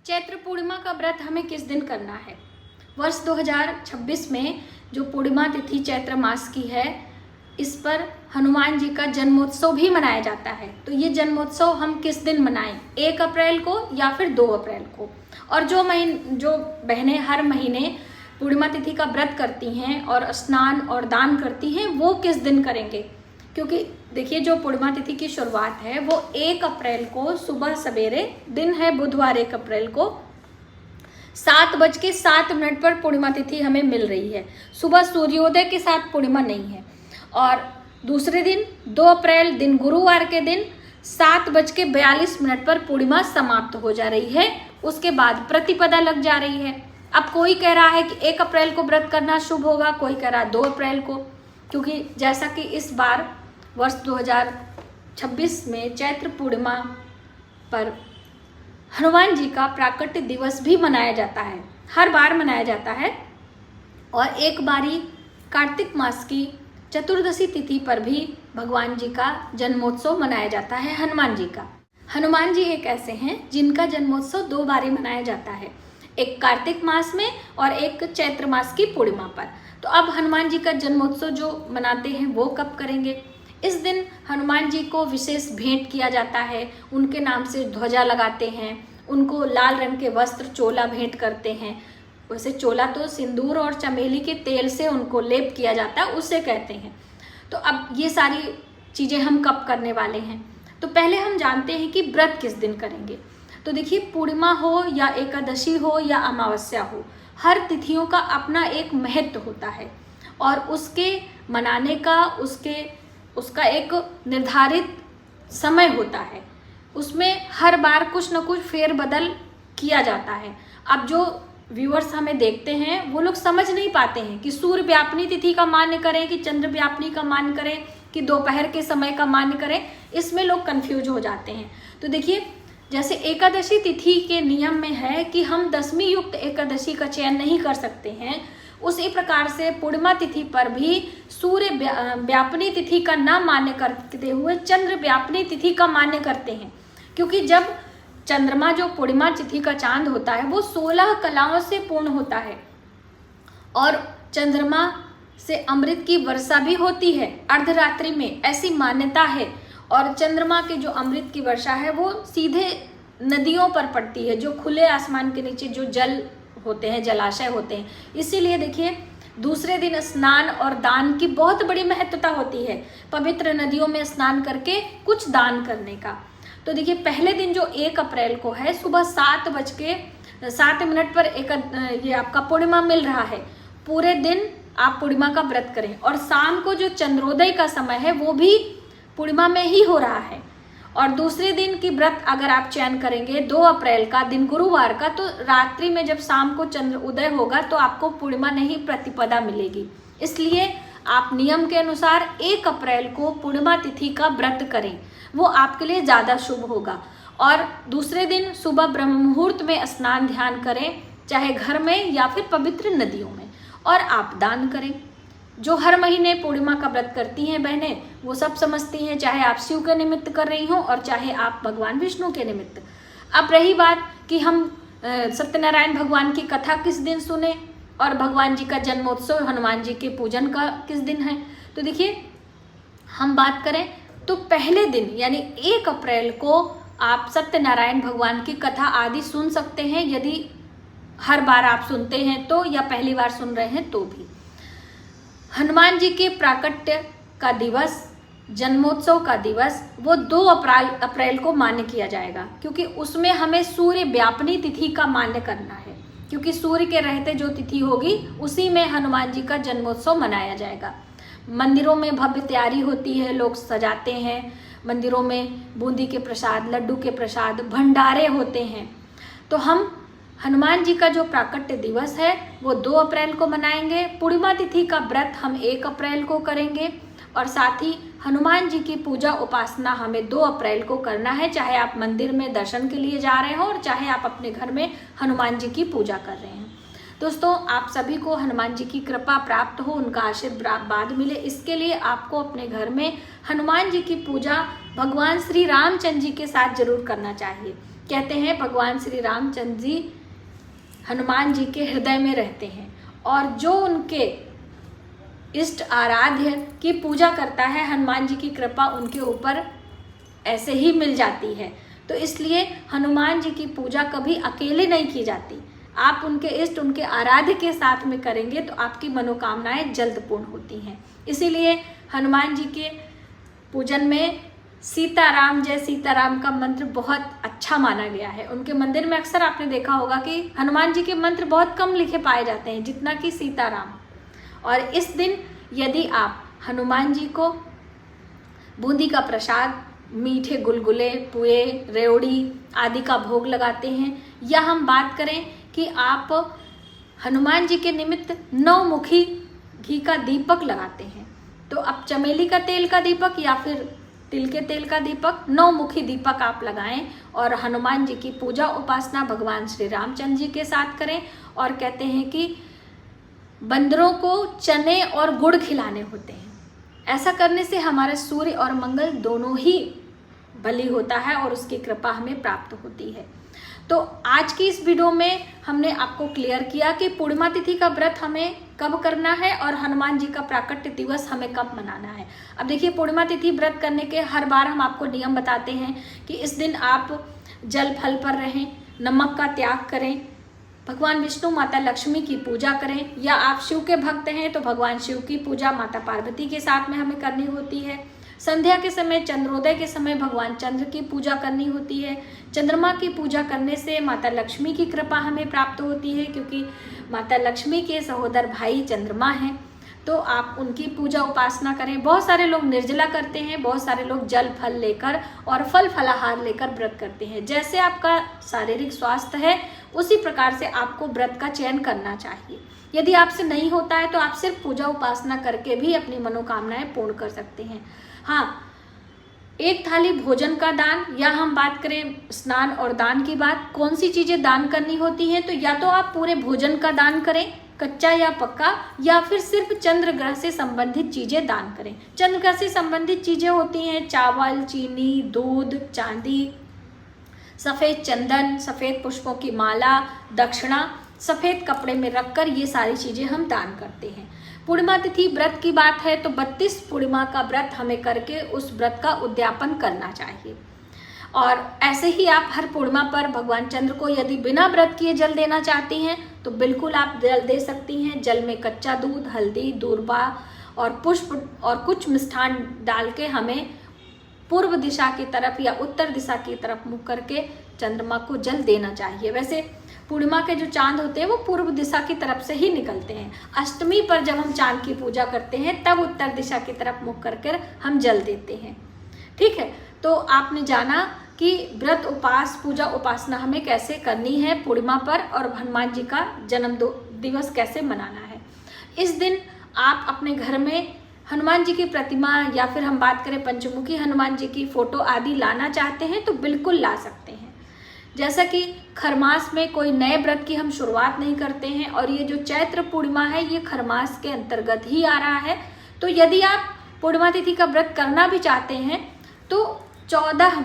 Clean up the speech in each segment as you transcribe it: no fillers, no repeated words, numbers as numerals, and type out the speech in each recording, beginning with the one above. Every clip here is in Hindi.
चैत्र पूर्णिमा का व्रत हमें किस दिन करना है। वर्ष 2026 में जो पूर्णिमा तिथि चैत्र मास की है, इस पर हनुमान जी का जन्मोत्सव भी मनाया जाता है। तो ये जन्मोत्सव हम किस दिन मनाएं, 1 अप्रैल को या फिर 2 अप्रैल को। और जो बहनें हर महीने पूर्णिमा तिथि का व्रत करती हैं और स्नान और दान करती हैं, वो किस दिन करेंगे। क्योंकि देखिए, जो पूर्णिमा तिथि की शुरुआत है वो 1 अप्रैल को सुबह सवेरे, दिन है बुधवार 1 अप्रैल को 7:07 पर पूर्णिमा तिथि हमें मिल रही है। सुबह सूर्योदय के साथ पूर्णिमा नहीं है। और दूसरे दिन 2 अप्रैल दिन गुरुवार के दिन 7:42 पर पूर्णिमा समाप्त हो जा रही है। उसके बाद प्रतिपदा लग जा रही है। अब कोई कह रहा है कि 1 अप्रैल को व्रत करना शुभ होगा, कोई कह रहा है 2 अप्रैल को। क्योंकि जैसा कि इस बार वर्ष 2026 में चैत्र पूर्णिमा पर हनुमान जी का प्राकट्य दिवस भी मनाया जाता है, हर बार मनाया जाता है। और एक बारी कार्तिक मास की चतुर्दशी तिथि पर भी भगवान जी का जन्मोत्सव मनाया जाता है, हनुमान जी का। हनुमान जी एक ऐसे हैं जिनका जन्मोत्सव 2 बारी मनाया जाता है, एक कार्तिक मास में और एक चैत्र मास की पूर्णिमा पर। तो अब हनुमान जी का जन्मोत्सव जो मनाते हैं वो कब करेंगे। इस दिन हनुमान जी को विशेष भेंट किया जाता है, उनके नाम से ध्वजा लगाते हैं, उनको लाल रंग के वस्त्र चोला भेंट करते हैं। वैसे चोला तो सिंदूर और चमेली के तेल से उनको लेप किया जाता है, उससे कहते हैं। तो अब ये सारी चीज़ें हम कब करने वाले हैं। तो पहले हम जानते हैं कि व्रत किस दिन करेंगे। तो देखिए, पूर्णिमा हो या एकादशी हो या अमावस्या हो, हर तिथियों का अपना एक महत्व होता है और उसके मनाने का उसका एक निर्धारित समय होता है। उसमें हर बार कुछ न कुछ फेरबदल किया जाता है। अब जो व्यूअर्स हमें देखते हैं वो लोग समझ नहीं पाते हैं कि सूर्य व्यापनी तिथि का मान्य करें कि चंद्र व्यापनी का मान्य करें कि दोपहर के समय का मान्य करें, इसमें लोग कंफ्यूज हो जाते हैं। तो देखिए, जैसे एकादशी तिथि के नियम में है कि हम 10वीं युक्त एकादशी का चयन नहीं कर सकते हैं, उसी प्रकार से पूर्णिमा तिथि पर भी सूर्य व्यापनी तिथि का न मान्य करते हुए चंद्र व्यापनी तिथि का मान्य करते हैं। क्योंकि जब चंद्रमा, जो पूर्णिमा तिथि का चांद होता है, वो 16 कलाओं से पूर्ण होता है और चंद्रमा से अमृत की वर्षा भी होती है अर्धरात्रि में, ऐसी मान्यता है। और चंद्रमा के जो अमृत की वर्षा है वो सीधे नदियों पर पड़ती है, जो खुले आसमान के नीचे जो जल होते हैं, जलाशय होते हैं। इसीलिए देखिए, दूसरे दिन स्नान और दान की बहुत बड़ी महत्वता होती है, पवित्र नदियों में स्नान करके कुछ दान करने का। तो देखिए, पहले दिन जो 1 अप्रैल को है, सुबह 7:07 पर ये आपका पूर्णिमा मिल रहा है। पूरे दिन आप पूर्णिमा का व्रत करें और शाम को जो चंद्रोदय का समय है वो भी पूर्णिमा में ही हो रहा है। और दूसरे दिन की व्रत अगर आप चयन करेंगे 2 अप्रैल का दिन गुरुवार का, तो रात्रि में जब शाम को चंद्र उदय होगा तो आपको पूर्णिमा नहीं प्रतिपदा मिलेगी। इसलिए आप नियम के अनुसार 1 अप्रैल को पूर्णिमा तिथि का व्रत करें, वो आपके लिए ज़्यादा शुभ होगा। और दूसरे दिन सुबह ब्रह्म मुहूर्त में स्नान ध्यान करें, चाहे घर में या फिर पवित्र नदियों में, और आप दान करें। जो हर महीने पूर्णिमा का व्रत करती हैं बहनें, वो सब समझती हैं, चाहे आप शिव के निमित्त कर रही हों और चाहे आप भगवान विष्णु के निमित्त। अब रही बात कि हम सत्यनारायण भगवान की कथा किस दिन सुने और भगवान जी का जन्मोत्सव, हनुमान जी के पूजन का किस दिन है। तो देखिए, हम बात करें तो पहले दिन यानी 1 अप्रैल को आप सत्यनारायण भगवान की कथा आदि सुन सकते हैं, यदि हर बार आप सुनते हैं तो, या पहली बार सुन रहे हैं तो भी। हनुमान जी के प्राकट्य का दिवस, जन्मोत्सव का दिवस, वो 2 अप्रैल को मान्य किया जाएगा, क्योंकि उसमें हमें सूर्य व्यापनी तिथि का मान्य करना है। क्योंकि सूर्य के रहते जो तिथि होगी उसी में हनुमान जी का जन्मोत्सव मनाया जाएगा। मंदिरों में भव्य तैयारी होती है, लोग सजाते हैं, मंदिरों में बूंदी के प्रसाद, लड्डू के प्रसाद, भंडारे होते हैं। तो हम हनुमान जी का जो प्राकट्य दिवस है वो 2 अप्रैल को मनाएंगे। पूर्णिमा तिथि का व्रत हम 1 अप्रैल को करेंगे और साथ ही हनुमान जी की पूजा उपासना हमें 2 अप्रैल को करना है, चाहे आप मंदिर में दर्शन के लिए जा रहे हो और चाहे आप अपने घर में हनुमान जी की पूजा कर रहे हैं। दोस्तों, आप सभी को हनुमान जी की कृपा प्राप्त हो, उनका आशीर्वाद मिले, इसके लिए आपको अपने घर में हनुमान जी की पूजा भगवान श्री रामचंद्र जी के साथ जरूर करना चाहिए। कहते हैं भगवान श्री रामचंद्र जी हनुमान जी के हृदय में रहते हैं और जो उनके इष्ट आराध्य की पूजा करता है, हनुमान जी की कृपा उनके ऊपर ऐसे ही मिल जाती है। तो इसलिए हनुमान जी की पूजा कभी अकेले नहीं की जाती। आप उनके इष्ट, उनके आराध्य के साथ में करेंगे तो आपकी मनोकामनाएं जल्द पूर्ण होती हैं। इसीलिए हनुमान जी के पूजन में सीताराम जय सीताराम का मंत्र बहुत अच्छा माना गया है। उनके मंदिर में अक्सर आपने देखा होगा कि हनुमान जी के मंत्र बहुत कम लिखे पाए जाते हैं जितना कि सीताराम। और इस दिन यदि आप हनुमान जी को बूंदी का प्रसाद, मीठे गुलगुले, पुए, रेवड़ी आदि का भोग लगाते हैं, या हम बात करें कि आप हनुमान जी के निमित्त 9 मुखी घी का दीपक लगाते हैं, तो आप चमेली का तेल का दीपक या फिर तिल के तेल का दीपक, 9 मुखी दीपक आप लगाएं और हनुमान जी की पूजा उपासना भगवान श्री रामचंद्र जी के साथ करें। और कहते हैं कि बंदरों को चने और गुड़ खिलाने होते हैं। ऐसा करने से हमारे सूर्य और मंगल दोनों ही बली होता है और उसकी कृपा हमें प्राप्त होती है। तो आज की इस वीडियो में हमने आपको क्लियर किया कि पूर्णिमा तिथि का व्रत हमें कब करना है और हनुमान जी का प्राकट्य दिवस हमें कब मनाना है। अब देखिए, पूर्णिमा तिथि व्रत करने के हर बार हम आपको नियम बताते हैं कि इस दिन आप जल फल पर रहें, नमक का त्याग करें, भगवान विष्णु माता लक्ष्मी की पूजा करें, या आप शिव के भक्त हैं तो भगवान शिव की पूजा माता पार्वती के साथ में हमें करनी होती है। संध्या के समय, चंद्रोदय के समय भगवान चंद्र की पूजा करनी होती है। चंद्रमा की पूजा करने से माता लक्ष्मी की कृपा हमें प्राप्त होती है, क्योंकि माता लक्ष्मी के सहोदर भाई चंद्रमा हैं, तो आप उनकी पूजा उपासना करें। बहुत सारे लोग निर्जला करते हैं, बहुत सारे लोग जल फल लेकर और फल फलाहार लेकर व्रत करते हैं। जैसे आपका शारीरिक स्वास्थ्य है उसी प्रकार से आपको व्रत का चयन करना चाहिए। यदि आपसे नहीं होता है तो आप सिर्फ पूजा उपासना करके भी अपनी मनोकामनाएं पूर्ण कर सकते हैं। हाँ, एक थाली भोजन का दान, या हम बात करें स्नान और दान की बात, कौन सी चीजें दान करनी होती हैं, तो या तो आप पूरे भोजन का दान करें, कच्चा या पक्का, या फिर सिर्फ चंद्र ग्रह से संबंधित चीजें दान करें। चंद्र ग्रह से संबंधित चीजें होती हैं चावल, चीनी, दूध, चांदी, सफेद चंदन, सफेद पुष्पों की माला, दक्षिणा, सफेद कपड़े में रखकर ये सारी चीजें हम दान करते हैं। पूर्णिमा तिथि व्रत की बात है तो 32 पूर्णिमा का व्रत हमें करके उस व्रत का उद्यापन करना चाहिए। और ऐसे ही आप हर पूर्णिमा पर भगवान चंद्र को यदि बिना व्रत किए जल देना चाहती हैं तो बिल्कुल आप जल दे सकती हैं। जल में कच्चा दूध, हल्दी, दूर्वा और पुष्प और कुछ मिष्ठान डाल के हमें पूर्व दिशा की तरफ या उत्तर दिशा की तरफ मुख करके चंद्रमा को जल देना चाहिए। वैसे पूर्णिमा के जो चांद होते हैं वो पूर्व दिशा की तरफ से ही निकलते हैं। अष्टमी पर जब हम चांद की पूजा करते हैं तब उत्तर दिशा की तरफ मुख करके हम जल देते हैं। ठीक है, तो आपने जाना कि व्रत, उपास, पूजा उपासना हमें कैसे करनी है पूर्णिमा पर, और हनुमान जी का जन्म दिवस कैसे मनाना है। इस दिन आप अपने घर में हनुमान जी की प्रतिमा या फिर हम बात करें पंचमुखी हनुमान जी की फोटो आदि लाना चाहते हैं तो बिल्कुल ला सकते हैं। जैसा कि खरमास में कोई नए व्रत की हम शुरुआत नहीं करते हैं, और ये जो चैत्र पूर्णिमा है ये खरमास के अंतर्गत ही आ रहा है। तो यदि आप पूर्णिमा तिथि का व्रत करना भी चाहते हैं तो 14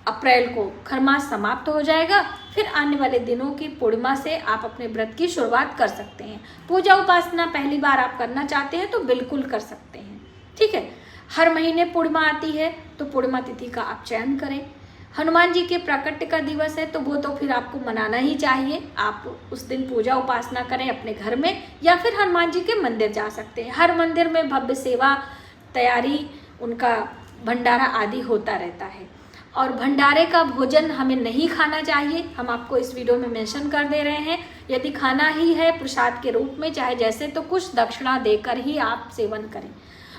अप्रैल को खरमास समाप्त हो जाएगा, फिर आने वाले दिनों की पूर्णिमा से आप अपने व्रत की शुरुआत कर सकते हैं। पूजा उपासना पहली बार आप करना चाहते हैं तो बिल्कुल कर सकते हैं। ठीक है, हर महीने पूर्णिमा आती है तो पूर्णिमा तिथि का आप चयन करें। हनुमान जी के प्राकट्य का दिवस है तो वो तो फिर आपको मनाना ही चाहिए। आप उस दिन पूजा उपासना करें अपने घर में, या फिर हनुमान जी के मंदिर जा सकते हैं। हर मंदिर में भव्य सेवा, तैयारी, उनका भंडारा आदि होता रहता है। और भंडारे का भोजन हमें नहीं खाना चाहिए, हम आपको इस वीडियो में मेंशन कर दे रहे हैं। यदि खाना ही है प्रसाद के रूप में, चाहे जैसे, तो कुछ दक्षिणा देकर ही आप सेवन करें।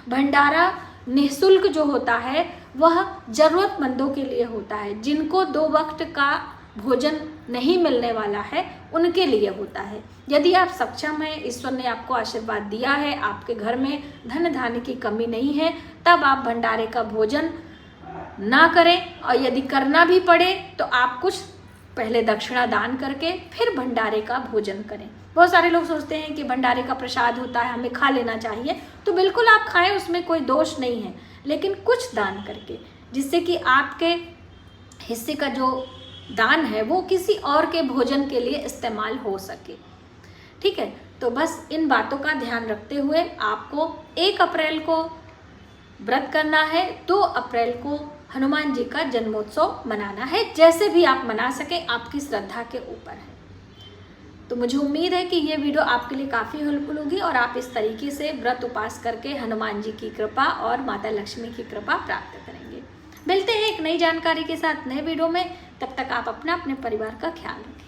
भंडारा निःशुल्क जो होता है वह जरूरतमंदों के लिए होता है। जिनको 2 वक्त का भोजन नहीं मिलने वाला है उनके लिए होता है। यदि आप सक्षम हैं, ईश्वर ने आपको आशीर्वाद दिया है, आपके घर में धन धान्य की कमी नहीं है, तब आप भंडारे का भोजन ना करें। और यदि करना भी पड़े तो आप कुछ पहले दक्षिणा दान करके फिर भंडारे का भोजन करें। बहुत सारे लोग सोचते हैं कि भंडारे का प्रसाद होता है हमें खा लेना चाहिए, तो बिल्कुल आप खाएं, उसमें कोई दोष नहीं है, लेकिन कुछ दान करके, जिससे कि आपके हिस्से का जो दान है वो किसी और के भोजन के लिए इस्तेमाल हो सके। ठीक है, तो बस इन बातों का ध्यान रखते हुए आपको 1 अप्रैल को व्रत करना है, 2 अप्रैल को हनुमान जी का जन्मोत्सव मनाना है। जैसे भी आप मना सके, आपकी श्रद्धा के ऊपर है। तो मुझे उम्मीद है कि ये वीडियो आपके लिए काफ़ी हेल्पफुल होगी और आप इस तरीके से व्रत उपास करके हनुमान जी की कृपा और माता लक्ष्मी की कृपा प्राप्त करेंगे। मिलते हैं एक नई जानकारी के साथ नए वीडियो में। तब तक आप अपने परिवार का ख्याल रखें।